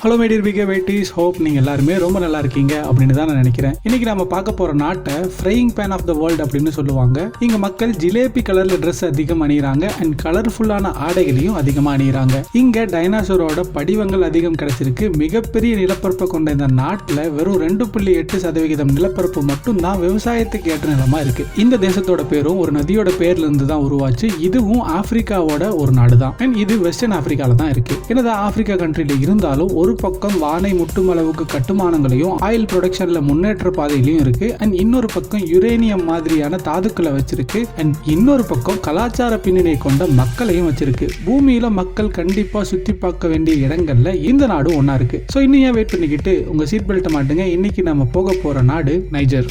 Hello my dear Bkbytes, hope நீங்கள் எல்லாருமே ரொம்ப நல்லா இருக்கீங்க அப்படின்னு தான் நான் நினைக்கிறேன். இன்னைக்கு நம்ம பார்க்க போகிற நாட்டை frying pan of the world அப்படின்னு சொல்லுவாங்க. இங்கே மக்கள் ஜிலேபி கலரில் ட்ரெஸ் அதிகம் அணிகிறாங்க அண்ட் கலர்ஃபுல்லான ஆடைகளையும் அதிகமாக அணிகிறாங்க. இங்கே டைனாசோரோட படிவங்கள் அதிகம் கிடைச்சிருக்கு. மிகப்பெரிய நிலப்பரப்பை கொண்ட இந்த நாட்டில் வெறும் 2.8% நிலப்பரப்பு மட்டும்தான் விவசாயத்துக்கு ஏற்ற நிலமா இருக்கு. இந்த தேசத்தோட பேரும் ஒரு நதியோட பேர்ல இருந்து தான் உருவாச்சு. இதுவும் ஆப்பிரிக்காவோட ஒரு நாடு தான். அண்ட் இது வெஸ்டர்ன் ஆப்பிரிக்கால தான் இருக்கு. என்னதான் ஆப்பிரிக்கா கண்ட்ரில இருந்தாலும் ஒரு பக்கம் வானை முட்டும் அளவுக்கு கட்டுமானங்களையும் ஆயில் ப்ரொடக்ஷன்ல முன்னேற்ற பாதையிலையும் இருக்கு. அண்ட் இன்னொரு பக்கம் யுரேனியம் மாதிரியான தாதுக்களை வச்சிருக்கு. அண்ட் இன்னொரு பக்கம் கலாச்சார பின்னணியை கொண்ட மக்களையும் வச்சிருக்கு. பூமியில மக்கள் கண்டிப்பா சுத்தி பார்க்க வேண்டிய இடங்கள்ல இந்த நாடு ஒன்னா இருக்கு. சோ இன்னும் ஏன் வெயிட் பண்ணிக்கிட்டு உங்க சீட் பெல்ட்டை மாட்டுங்க. இன்னைக்கு நம்ம போக போற நாடு நைஜர்.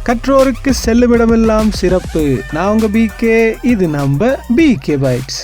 கற்றோருக்கு செல்லுமிடமெல்லாம் சிறப்பு. நான் உங்க பிகே, இது நம்ம Bkbytes.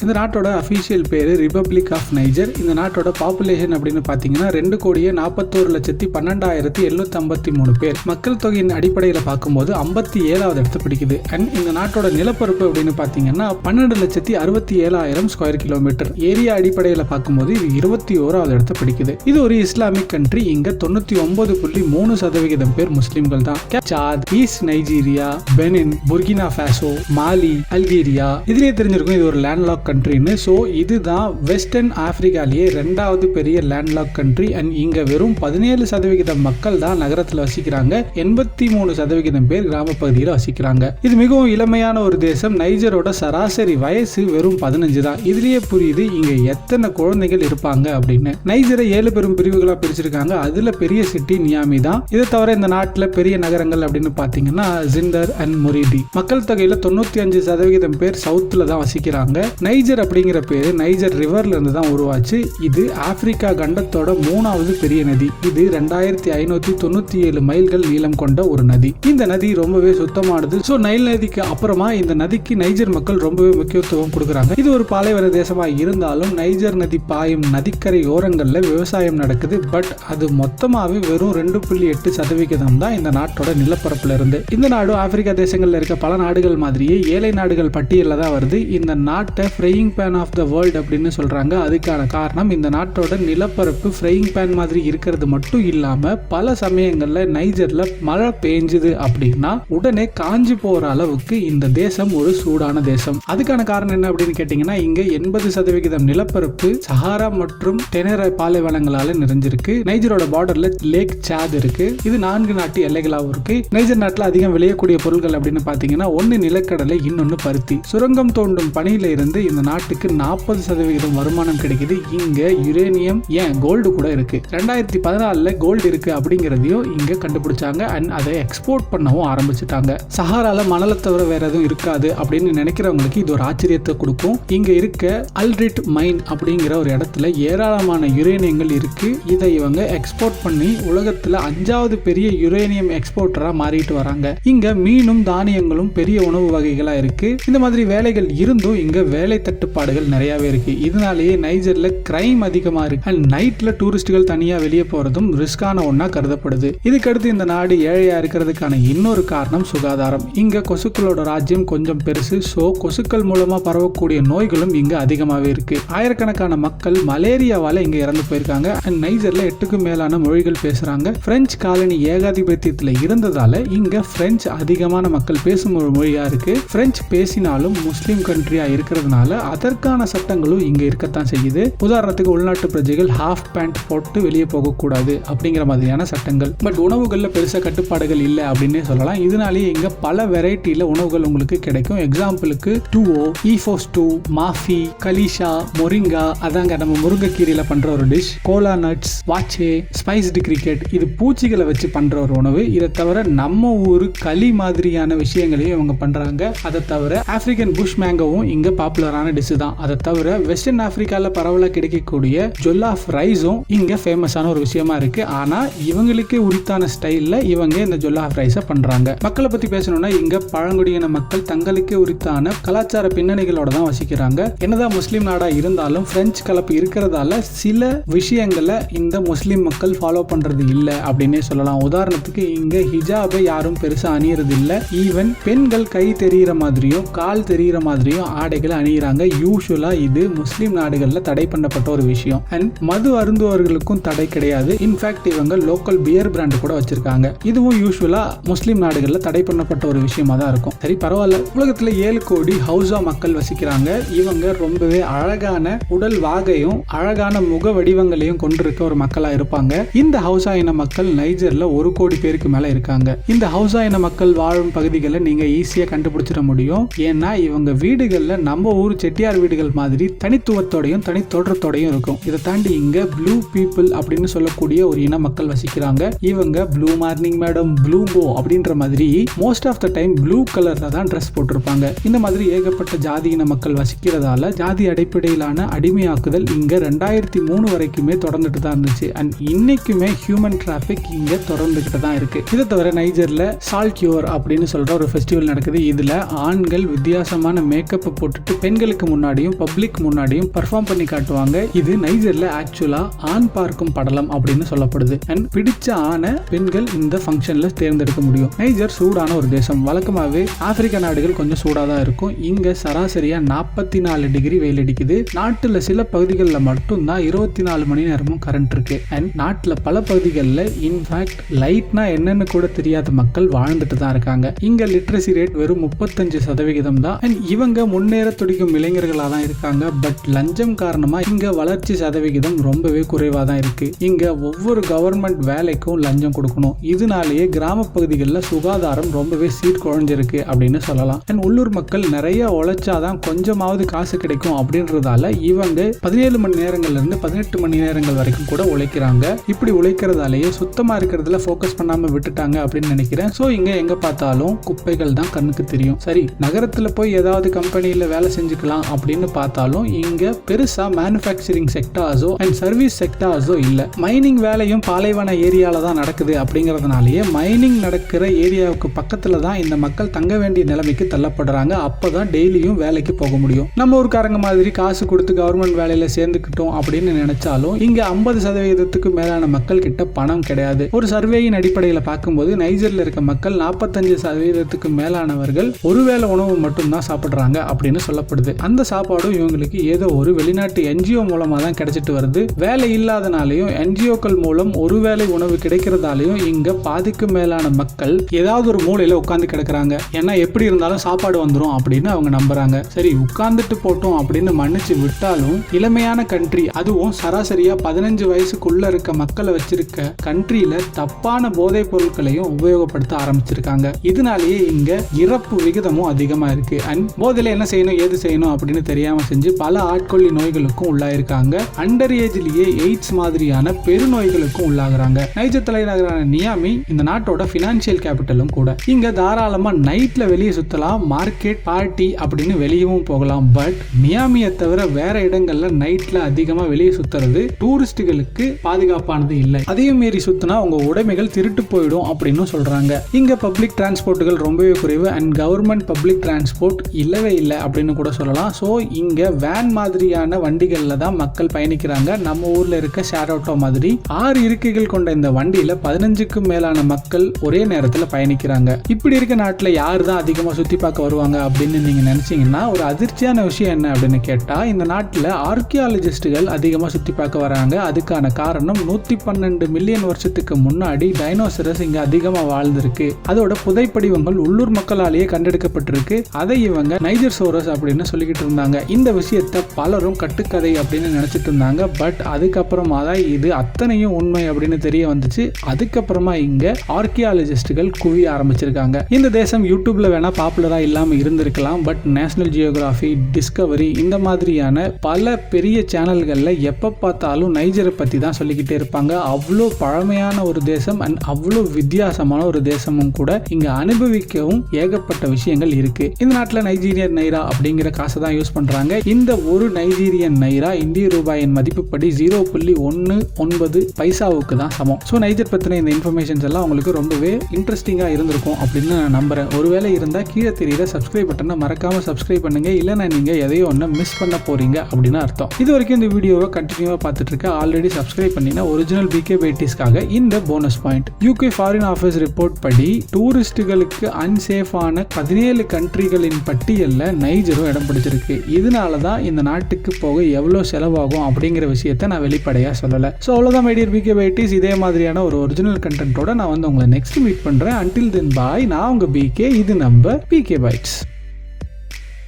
இந்த நாட்டோட அஃபீஷியல் பேர் ரிபப்ளிக் ஆஃப் நைஜர். இந்த நாட்டோட பாப்புலேஷன் அப்படின்னு பார்த்தீங்கன்னா 2,41,12,753 பேர். மக்கள் தொகையின் அடிப்படையில் பார்க்கும்போது 57வது இடத்தை பிடிக்குது. அண்ட் இந்த நாட்டோட நிலப்பரப்பு அப்படின்னு பார்த்தீங்கன்னா 12,67,000 ஸ்கொயர் கிலோமீட்டர். ஏரியா அடிப்படையில் பார்க்கும்போது இது 21வது இடத்தை பிடிக்குது. இது ஒரு இஸ்லாமிக் கண்ட்ரி. இங்க 99.3% பேர் முஸ்லிம்கள் தான். Chad, east Nigeria, Benin, Burkina Faso, Mali, Algeria, இதுலயே தெரிஞ்சிருக்கும் இது ஒரு லேண்ட்லாக் கண்ட்ரின்னு. சோ இதுதான் வெஸ்டர்ன் ஆப்பிரிக்காலேயே 2வது பெரிய லேண்ட்லாக் கண்ட்ரி. அண்ட் இங்க வெறும் 17% மக்கள் தான் நகரத்துல வசிக்கிறாங்க. 83% பேர் கிராம பகுதியில் வசிக்கிறாங்க. இது மிகவும் இளமையான ஒரு தேசம். நைஜரோட சராசரி வயசு வெறும் 15 தான். இதுலயே புரியுது இங்க எத்தனை குழந்தைகள் இருப்பாங்க அப்படின்னு. நைஜரை 7 பெரும் பிரிவுகளா பிரிச்சிருக்காங்க. அதுல பெரிய சிட்டி நியாமி தான். இதை தவிர இந்த நாட்டுல பெரிய நகரங்கள் அப்படின்னு பாத்தீங்கன்னா ஜிண்டர் அண்ட் முரிடி. மக்கள் தொகையில 95% பேர் சவுத்துல தான் வசிக்கிறாங்க. நைஜர் அப்படிங்கிற பேரு நைஜர் ரிவர்ல இருந்து தான் உருவாச்சு. இது ஆப்பிரிக்கா கண்டத்தோட 3வது பெரிய நதி. இது 2597 மைல்கள் நீளம் கொண்ட ஒரு நதி. இந்த நதி ரொம்பவே சுத்தமானது. சோ நைல் நதிக்கு அப்புறமா இந்த நதிக்கு நைஜர் மக்கள் ரொம்பவே முக்கியத்துவம் கொடுக்கறாங்க. இது ஒரு பாலைவன தேசமா இருந்தாலும் நைஜர் நதி பாயும் நதிக்கரை ஓரங்கள்ல விவசாயம் நடக்குது. பட் அது மொத்தமாவே வெறும் 2.8% தான் இந்த நாட்டோட நிலப்பரப்புல இருந்து. இந்த நாடு ஆப்பிரிக்கா தேசங்கள்ல இருக்க பல நாடுகள் மாதிரியே ஏழை நாடுகள் பட்டியல்ல தான் வருது. இந்த நாட்டை frying pan of the world அப்படின்னு சொல்றாங்க. அதுக்கான காரணம் இந்த நாட்டோட நிலப்பரப்பு ஃப்ரையிங் பேன் மாதிரி இருக்கிறது மட்டும் இல்லாம பல சமயங்கள்ல நைஜர்ல மழை பெஞ்சுது அப்படின்னா உடனே காஞ்சி போற அளவுக்கு இந்த தேசம் ஒரு சூடான தேசம். அதுக்கான காரணம் என்ன அப்படின்னு கேட்டீங்கன்னா இங்க 80% நிலப்பரப்பு சஹாரா மற்றும் டெனரா பாலைவனங்களால நிறைஞ்சிருக்கு. நைஜரோட பார்டர்ல லேக் சாத் இருக்கு. இது 4 நாட்டு எல்லைகளாகவும் இருக்கு. நைஜர் நாட்டுல அதிகம் விளையக்கூடிய பொருட்கள் அப்படின்னு பாத்தீங்கன்னா ஒன்னு நிலக்கடலை, இன்னொன்னு பருத்தி. சுரங்கம் தோண்டும் பணியில இருந்து இந்த நாட்டுக்கு 40% வருமானம் கிடைக்குது. இங்க யுரேனியம், ஏன் கோல்டு கூட இருக்கு. 2014 கோல்டு இருக்கு அப்படிங்கறதையும் இங்க கண்டுபிடிச்சாங்க. அண்ட் அதை எக்ஸ்போர்ட் பண்ணவும் ஆரம்பிச்சுட்டாங்க. சஹாரால மணலை தவிர வேற எதுவும் இருக்காது அப்படின்னு நினைக்கிறவங்களுக்கு இது ஒரு ஆச்சரியத்தை கொடுக்கும். இங்க இருக்க அல்ரிட் மைன் அப்படிங்கிற ஒரு இடத்துல ஏராளமான யுரேனியங்கள் இருக்கு. இதை இவங்க எக்ஸ்போர்ட் பண்ணி உலகத்துல 5வது பெரிய யுரேனியம் எக்ஸ்போர்ட்டரா மாறிட்டு வராங்க. இங்க மீனும் தானியங்களும் பெரிய உணவு வகைகளா இருக்கு. இந்த மாதிரி வேலைகள் இருந்தும் இங்க வேலை தட்டுப்பாடுகள் நிறையவே இருக்கு. இதனாலேயே நைஜர்ல கிரைம் அதிகமா இருக்கு. அண்ட் நைட்ல டூரிஸ்டுகள் தனியா வெளியே போறதும் ரிஸ்கான ஒண்ணா கருதப்படுது. இதுக்கடுத்து இந்த நாடு ஏழையா இருக்கிறதுக்கான இன்னொரு காரணம் சுகாதாரம். இங்க கொசுக்களோட ராஜ்யம் கொஞ்சம் பெருசு. சோ கொசுக்கள் மூலமா பரவக்கூடிய நோய்களும் இங்க அதிகமாவே இருக்கு. ஆயிரக்கணக்கான மக்கள் மலேரியாவால இங்க இறந்து போயிருக்காங்க. அண்ட் நைஜர்ல 8க்கும் மேலான மொழிகள் பேசுறாங்க. பிரெஞ்சு காலனி ஏகாதிபத்தியத்துல இருந்ததால இங்க பிரெஞ்சு அதிகமான மக்கள் பேசும் ஒரு மொழியா இருக்கு. பிரெஞ்சு பேசினாலும் முஸ்லிம் கண்ட்ரியா இருக்கிறதுனால அதற்கான சட்டங்களும் இங்க இருக்கத்தான் செய்யுது. உதாரணத்துக்கு உள்நாட்டு பிரஜைகள் ஹாஃப் பேண்ட் போட்டு வெளியே போக கூடாது அப்படிங்கிற மாதிரியான சட்டங்கள். பட் உணவுகள்ல பெருசா கட்டுப்பாடுகள் இல்லை அப்படின்னே சொல்லலாம். இதனாலேயே இங்க பல வெரைட்டில உணவுகள் உங்களுக்கு கிடைக்கும். எக்ஸாம்பிளுக்கு டூஓ, ஈஃபோஸ்டூ, மாஃபி, கலிஷா, மொரிங்கா, அதாங்க நம்ம முருங்கைக்கீரையில பண்ற ஒரு dish, kola nuts, waakye, spiced cricket, இது பூச்சிகளை வச்சு பண்ற ஒரு உணவு. இதை தவிர நம்ம ஊரு களி மாதிரியான விஷயங்களையும் இவங்க பண்றாங்க. அதை தவிர ஆப்பிரிக்கன் புஷ் மேங்கோவும் இங்க பாப்புலரான ஃபேமஸான டிஷ் தான். அதை தவிர வெஸ்டர்ன் ஆப்பிரிக்கால பரவலாக கிடைக்கக்கூடிய ஜொல்லாஃப் ரைஸும் இங்க ஃபேமஸான ஒரு விஷயமா இருக்கு. ஆனா இவங்களுக்கு உரித்தான ஸ்டைல்ல இவங்க இந்த ஜொல்லாஃப் ரைஸை பண்றாங்க. மக்களை பத்தி பேசணும்னா இங்க பழங்குடியின மக்கள் தங்களுக்கே உரித்தான கலாச்சார பின்னணிகளோட தான் வசிக்கிறாங்க. என்னதான் முஸ்லீம் நாடா இருந்தாலும் பிரெஞ்சு கலப்பு இருக்கிறதால சில விஷயங்களை இந்த முஸ்லீம் மக்கள் ஃபாலோ பண்றது இல்ல அப்படின்னே சொல்லலாம். உதாரணத்துக்கு இங்க ஹிஜாபை யாரும் பெருசா அணியறது இல்ல. ஈவன் பெண்கள் கை தெரிகிற மாதிரியும் கால் தெரிகிற மாதிரியும் ஆடைகளை அணியிறாங்க. யூசுவலா இது முஸ்லீம் நாடுகள்ல தடை பண்ணப்பட்ட ஒரு விஷயம். அண்ட் மது அருந்துவர்களுக்கும் தடை கிடையாது. இன்ஃபேக்ட் இவங்க லோக்கல் பியர் பிராண்ட் கூட வச்சிருக்காங்க. இதுவும் யூசுவலா முஸ்லீம் நாடுகள்ல தடை பண்ணப்பட்ட ஒரு விஷயமா தான் இருக்கும். சரி பரவாயில்ல. உலகத்துல 7 கோடி ஹவுசா மக்கள் வசிக்கிறாங்க. இவங்க ரொம்பவே அழகான உடல் வாகையும் அழகான முக வடிவங்களையும் கொண்டிருக்க ஒரு மக்களா இருப்பாங்க. இந்த ஹவுசா இன மக்கள் நைஜர்ல 1 கோடி பேருக்கு மேல இருக்காங்க. இந்த ஹவுசா இன மக்கள் வாழும் பகுதிகளை நீங்க ஈஸியா கண்டுபிடிச்சிட முடியும். ஏன்னா இவங்க வீடுகள்ல நம்ம ஊர் செட்டியார் வீடுகள் மாதிரி தனித்துவத்தோடையும் தனி தோற்றத்தோடையும் இருக்கும். இதை தாண்டி இங்க ப்ளூ பீப்புள் அப்படின்னு சொல்லக்கூடிய ஒரு இன மக்கள் வசிக்கிறாங்க. இவங்க ப்ளூ மார்னிங் மேடம், ப்ளூ போ அப்படின்ற மாதிரி most of the time blue கலர்ல தான் ட்ரெஸ் போட்டிருப்பாங்க. இந்த மாதிரி ஏகப்பட்ட ஜாதி இன மக்கள் வசிக்கிறதால ஜாதி அடிப்படையிலான அடிமையாக்குதல் இங்க 2003 வரைக்குமே தொடர்ந்துட்டு தான் இருந்துச்சு. அண்ட் இன்னைக்குமே ஹியூமன் டிராபிக் இங்க தொடர்ந்துகிட்டு தான் இருக்கு. இதை தவிர நைஜர்ல சால்கியோர் அப்படின்னு சொல்ற ஒரு ஃபெஸ்டிவல் நடக்குது. இதுல ஆண்கள் வித்தியாசமான மேக்கப் போட்டுட்டு பெண்களுக்கு முன்னாடியும் பப்ளிக் முன்னாடியும் பர்ஃபார்ம் பண்ணி காட்டுவாங்க. இது நைஜர்ல ஆக்சுவலா ஆண் பார்க்கும் படலம் அப்படின்னு சொல்லப்படுது. அண்ட் பிடிச்ச ஆணை பெண்கள் இந்த ஃபங்க்ஷன்ல தேர்ந்தெடுக்க முடியும். நைஜர் சூடான ஒரு தேசம். வழக்கமாவே ஆப்பிரிக்க நாடுகள் கொஞ்சம் சூடா தான் இருக்கும். இங்க சராசரியா 44 டிகிரி வெயில் அடிக்குது. நாட்டுல சில பகுதிகளில் மட்டும்தான் 24 மணி நேரமும் கரண்ட் இருக்கு. அண்ட் நாட்டுல பல பகுதிகளில் இன்ஃபேக்ட் லைட்னா என்னன்னு கூட தெரியாத மக்கள் வாழ்ந்துட்டு தான் இருக்காங்க. இங்க லிட்ரஸி ரேட் வெறும் 35% தான். அண்ட் இவங்க முன்னேற துடிக்கும் இளைஞர்களா தான் இருக்காங்க. பட் லஞ்சம் காரணமா இங்க வளர்ச்சி சதவிகிதம் ரொம்பவே குறைவா தான் இருக்கு. இங்க ஒவ்வொரு கவர்மெண்ட் வேலைக்கும் லஞ்சம் கொடுக்கணும். இதனாலேயே கிராம பகுதிகளில் சுகாதாரம் ரொம்பவே சீர்குலைஞ்சிருக்கு அப்படின்னு சொல்லலாம். அண்ட் உள்ளூர் மக்கள் நிறைய உழைச்சாதான் கொஞ்சமாவது காசு கிடைக்கும் அப்படின்றதால இவங்க 17 மணி நேரங்கள்ல இருந்து 18 மணி நேரங்கள் வரைக்கும் கூட உழைக்கிறாங்க. இப்படி உழைக்கிறதாலேயே சுத்தமா இருக்கிறதுல ஃபோக்கஸ் பண்ணாம விட்டுட்டாங்க அப்படின்னு நினைக்கிறேன். ஸோ இங்க எங்க பார்த்தாலும் குப்பைகள் தான் கண்ணுக்கு தெரியும். சரி நகரத்துல போய் ஏதாவது கம்பெனியில வேலை செஞ்சுக்கலாம் அப்படின்னு பார்த்தாலும் இங்க பெருசா மேனுஃபேக்சரிங் செக்டார்ஸோ அண்ட் சர்வீஸ் செக்டார்ஸோ இல்ல. மைனிங் வேலையும் பாலைவன ஏரியால தான் நடக்குது. அப்படிங்கறதுனாலயே மைனிங் நடக்கிற ஏரியாவுக்கு பக்கத்துல தான் இந்த மக்கள் தங்க வேண்டிய நிலைமைக்கு தள்ளப்படுறாங்க. அப்பதான் டெய்லியும் வேலைக்கு போக முடியும். நம்ம ஊருக்காரங்க மாதிரி காசு கொடுத்து கவர்மெண்ட் வேலையில சேர்ந்துக்கிட்டோம் அப்படின்னு நினைச்சாலும் இங்க 50% மேலான மக்கள் கிட்ட பணம் கிடையாது. ஒரு சர்வேயின் அடிப்படையில் பார்க்கும்போது நைஜர்ல இருக்க மக்கள் 45% மேலானவர்கள் ஒருவேளை உணவு மட்டும் தான் சாப்பிடுறாங்க அப்படின்னு சொல்லப்படுது. அந்த சாப்பாடும் இவங்களுக்கு ஏதோ ஒரு வெளிநாட்டு என்ஜிஓ மூலமா தான் கிடைச்சிட்டு வருது. வேலை இல்லாதனாலையும் என்ஜிஓக்கள் மூலம் ஒருவேளை உணவு கிடைக்கிறதாலையும் இங்க பாதிக்கு மேலான மக்கள் ஏதாவது ஒரு மூலையில உட்கார்ந்து கிடக்குறாங்க. ஏன்னா எப்படி இருந்தாலும் சாப்பாடு வந்துடும் அப்படின்னு அவங்க நம்புறாங்க. சரி உட்கார்ந்துட்டு போட்டோம் அப்படின்னு மன்னிச்சு விட்டாலும் இளமையான கண்ட்ரி, அதுவும் சராசரியா 15 வயசுக்குள்ள இருக்க மக்களை வச்சிருக்க கண்ட்ரியில தப்பான போதைப் பொருட்களையும் உபயோகப்படுத்த ஆரம்பிச்சிருக்காங்க. இதனாலேயே இங்க இறப்பு விகிதமும் அதிகமா இருக்கு. அண்ட் போதையில என்ன செய்யணும் ஏது செய்யணும் அப்படின்னு தெரியாம செஞ்சு பல ஆட்கொள்ளி நோய்களுக்கும் உள்ளாயிருக்காங்க. அண்டர் ஏஜ்லயே எய்ட்ஸ் மாதிரியான பெருநோய்களுக்கும் உள்ளாகிறாங்க. நைஜர் தலைநகரான நியாமி இந்த நாட்டோட பினான்சியல் கேபிட்டலும் கூட. இங்க தாராளமா நைட்ல வெளியே சுத்தலாம், மார்க்கெட் பார்ட்டி அப்படின்னு வெளியவும் போகலாம். பட் நியாமியை தவிர வேற இடங்கள்ல நைட்ல அதிகமா வெளியே சுத்துறது டூரிஸ்டுகளுக்கு பாதுகாப்பானது இல்லை. அதையும் மீறி சுத்தினா உங்க உடைமைகள் திருட்டு போயிடும் அப்படின்னு சொல்றாங்க. இங்க பப்ளிக் டிரான்ஸ்போர்ட்டுகள் ரொம்பவே குறைவு. அண்ட் கவர்மெண்ட் பப்ளிக் டிரான்ஸ்போர்ட் இல்லவே இல்லை அப்படின்னு கூட சொல்லலாம். ஸோ இங்க வேன் மாதிரியான வண்டிகள்ல தான் மக்கள் பயணிக்கிறாங்க. நம்ம ஊர்ல இருக்க ஷேர் ஆட்டோ மாதிரி 6 இருக்கைகள் கொண்ட இந்த வண்டியில 15க்கும் மேலான மக்கள் ஒரே நேரத்தில் பயணிக்கிறாங்க. இப்படி இருக்க நாட்டில் யார் தான் அதிகமாக சுத்தி பார்க்க வருவாங்க அப்படின்னு நீங்க நினைச்சீங்கன்னா ஒரு அதிர்ச்சியான விஷயம் என்ன அப்படின்னு கேட்டா இந்த நாட்டில் ஆர்கியாலஜிஸ்டுகள் அதிகமாக சுத்தி பார்க்க வராங்க. அதுக்கான காரணம் 112 மில்லியன் வருஷத்துக்கு முன்னாடி டைனோசரஸ் இங்க அதிகமாக வாழ்ந்திருக்கு. அதோட புதைப்படிவங்கள் உள்ளூர் மக்களாலேயே கண்டெடுக்கப்பட்டிருக்கு. அதை இவங்க நைஜர் சோரஸ் அப்படின்னு சொல்லிக்கிட்டு இருந்தாங்க. இந்த விஷயத்தை பலரும் கட்டுக்கதை அப்படின்னு நினைச்சிட்டு இருந்தாங்க. பட் அதுக்கப்புறமா தான் இது அத்தனையும் உண்மை அப்படின்னு தெரிய வந்துச்சு. அதுக்கப்புறமா இங்க ஆர்கியாலஜிஸ்டுகள் குவிய ஆரம்பிச்சிருக்காங்க. இந்த தேசம் யூடியூப்ல வேணா பாப்புலரா இல்லாம இருந்திருக்கலாம். பட் நேஷனல் ஜியோகிராஃபி, டிஸ்கவரி இந்த மாதிரியான பல பெரிய சேனல்கள்ல எப்ப பார்த்தாலும் நைஜரை பத்தி தான் சொல்லிக்கிட்டே இருப்பாங்க. அவ்வளோ பழமையான ஒரு தேசம் அண்ட் அவ்வளோ வித்தியாசமான ஒரு தேசமும் கூட. இங்க அனுபவிக்கவும் ஏகப்பட்ட விஷயங்கள் இருக்கு. இந்த நாட்டில் நைஜீரியா நைரா அப்படிங்கிற காசு காசை தான் யூஸ் பண்றாங்க. இந்த ஒரு நைஜீரியன் நைரா இந்திய ரூபாயின் மதிப்புப்படி 0.19 பைசாவுக்கு தான் சமம். ஸோ நைஜர் பத்தின இந்த இன்ஃபர்மேஷன்ஸ் எல்லாம் உங்களுக்கு ரொம்பவே இன்ட்ரெஸ்டிங்கா இருந்திருக்கும் அப்படின்னு நான் நம்புறேன். ஒருவேளை இருந்தா கீழே தெரியுற சப்ஸ்கிரைப் பட்டனை மறக்காம சப்ஸ்கிரைப் பண்ணுங்க. இல்லைன்னா நீங்க எதையோ ஒன்று மிஸ் பண்ண போறீங்க அப்படின்னு அர்த்தம். இது வரைக்கும் இந்த வீடியோவை கண்டினியூவா பார்த்துட்டு இருக்க ஆல்ரெடி சப்ஸ்கிரைப் பண்ணினா ஒரிஜினல் Bkbytesக்காக இந்த bonus point. UK foreign office report படி டூரிஸ்டுகளுக்கு அன்சேஃபான 17 கண்ட்ரிகளின் பட்டியலில் நைஜரும் இடம் பிடிச்சிருக்கு. இதனால தான் இந்த நாட்டுக்கு போக எவ்வளோ செலவாகும் அப்படிங்கிற விஷயத்தை நான் வெளிப்படையாக சொல்லலை. ஸோ அவ்வளோதான் மை டியர் Bkbytes. இதே மாதிரியான ஒரு ஒரிஜினல் கண்டென்ட்டோட நான் உங்களை நெக்ஸ்ட் மீட் பண்ணுறேன். அன்டில் தென் பாய். நான் உங்கள் BK. இது நம்ம Bkbytes.